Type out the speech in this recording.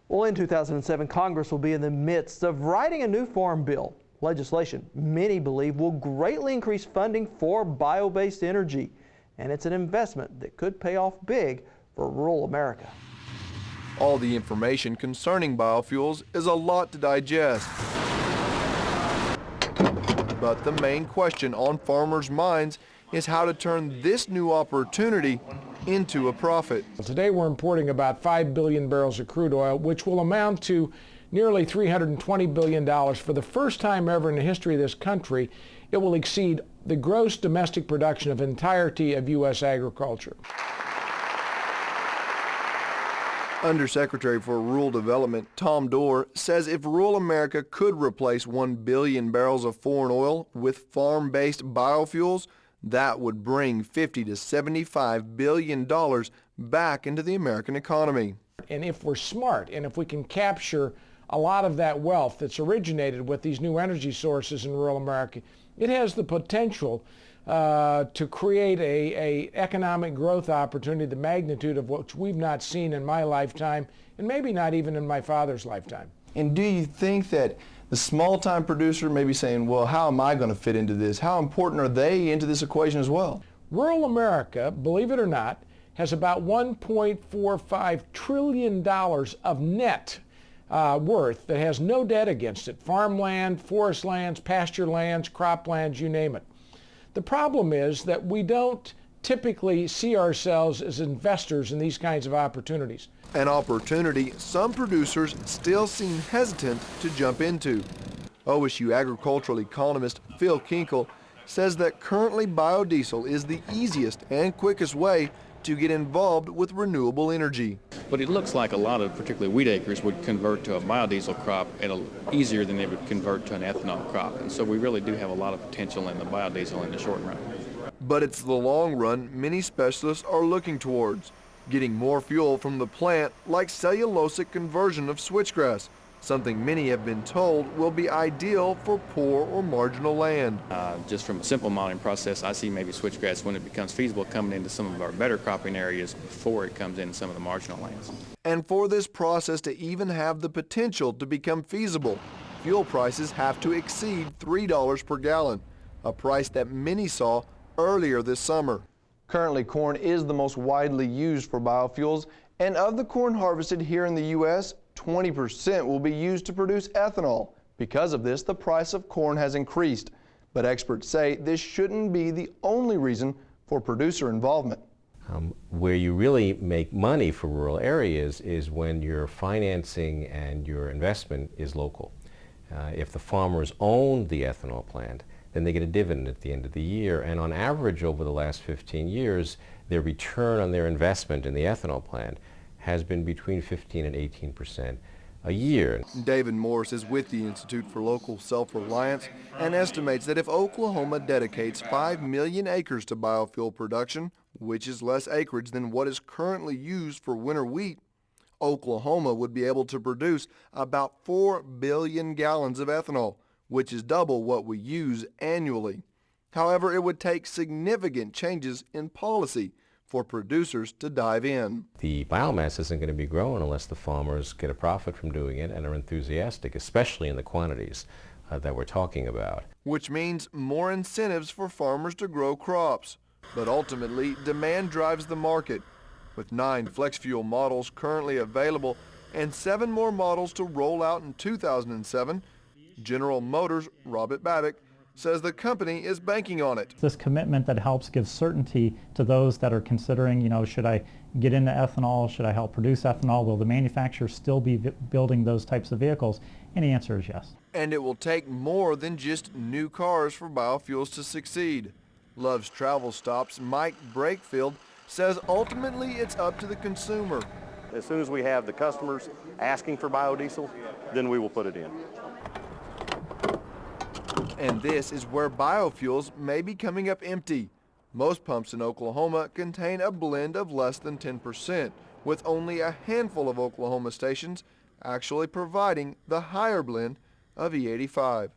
Well, in 2007, Congress will be in the midst of writing a new farm bill. Legislation many believe will greatly increase funding for bio-based energy, and it's an investment that could pay off big for rural America. All the information concerning biofuels is a lot to digest. But the main question on farmers' minds is how to turn this new opportunity into a profit. Today we're importing about 5 billion barrels of crude oil, which will amount to nearly $320 billion. For the first time ever in the history of this country, it will exceed the gross domestic production of entirety of U.S. agriculture. Undersecretary for Rural Development Tom Dorr says if rural America could replace 1 billion barrels of foreign oil with farm-based biofuels, that would bring $50 to $75 billion back into the American economy. And if we're smart, and if we can capture a lot of that wealth that's originated with these new energy sources in rural America, it has the potential to create a economic growth opportunity, the magnitude of which we've not seen in my lifetime, and maybe not even in my father's lifetime. And do you think that the small-time producer may be saying, well, how am I going to fit into this? How important are they into this equation as well? Rural America, believe it or not, has about $1.45 trillion of net worth that has no debt against it. Farmland, forest lands, pasture lands, croplands, you name it. The problem is that we don't typically see ourselves as investors in these kinds of opportunities. An opportunity some producers still seem hesitant to jump into. OSU agricultural economist Phil Kinkle says that currently biodiesel is the easiest and quickest way to get involved with renewable energy. But it looks like a lot of particularly wheat acres would convert to a biodiesel crop easier than they would convert to an ethanol crop. And so we really do have a lot of potential in the biodiesel in the short run. But it's the long run many specialists are looking towards, getting more fuel from the plant like cellulosic conversion of switchgrass, something many have been told will be ideal for poor or marginal land. Just from a simple modeling process, I see maybe switchgrass, when it becomes feasible, coming into some of our better cropping areas before it comes into some of the marginal lands. And for this process to even have the potential to become feasible, fuel prices have to exceed $3 per gallon, a price that many saw earlier this summer. Currently, corn is the most widely used for biofuels, and of the corn harvested here in the U.S., 20% will be used to produce ethanol. Because of this, the price of corn has increased. But experts say this shouldn't be the only reason for producer involvement. Where you really make money for rural areas is when your financing and your investment is local. If the farmers own the ethanol plant, then they get a dividend at the end of the year. And on average, over the last 15 years, their return on their investment in the ethanol plant has been between 15 and 18% a year. David Morris is with the Institute for Local Self-Reliance and estimates that if Oklahoma dedicates 5 million acres to biofuel production, which is less acreage than what is currently used for winter wheat, Oklahoma would be able to produce about 4 billion gallons of ethanol, which is double what we use annually. However, it would take significant changes in policy for producers to dive in. The biomass isn't going to be growing unless the farmers get a profit from doing it and are enthusiastic, especially in the quantities that we're talking about. Which means more incentives for farmers to grow crops. But ultimately, demand drives the market. With 9 flex fuel models currently available and 7 more models to roll out in 2007, General Motors' Robert Babik says the company is banking on it. This commitment that helps give certainty to those that are considering, should I get into ethanol? Should I help produce ethanol? Will the manufacturer still be building those types of vehicles? And the answer is yes. And it will take more than just new cars for biofuels to succeed. Love's Travel Stops' Mike Brakefield says ultimately it's up to the consumer. As soon as we have the customers asking for biodiesel, then we will put it in. And this is where biofuels may be coming up empty. Most pumps in Oklahoma contain a blend of less than 10%, with only a handful of Oklahoma stations actually providing the higher blend of E85.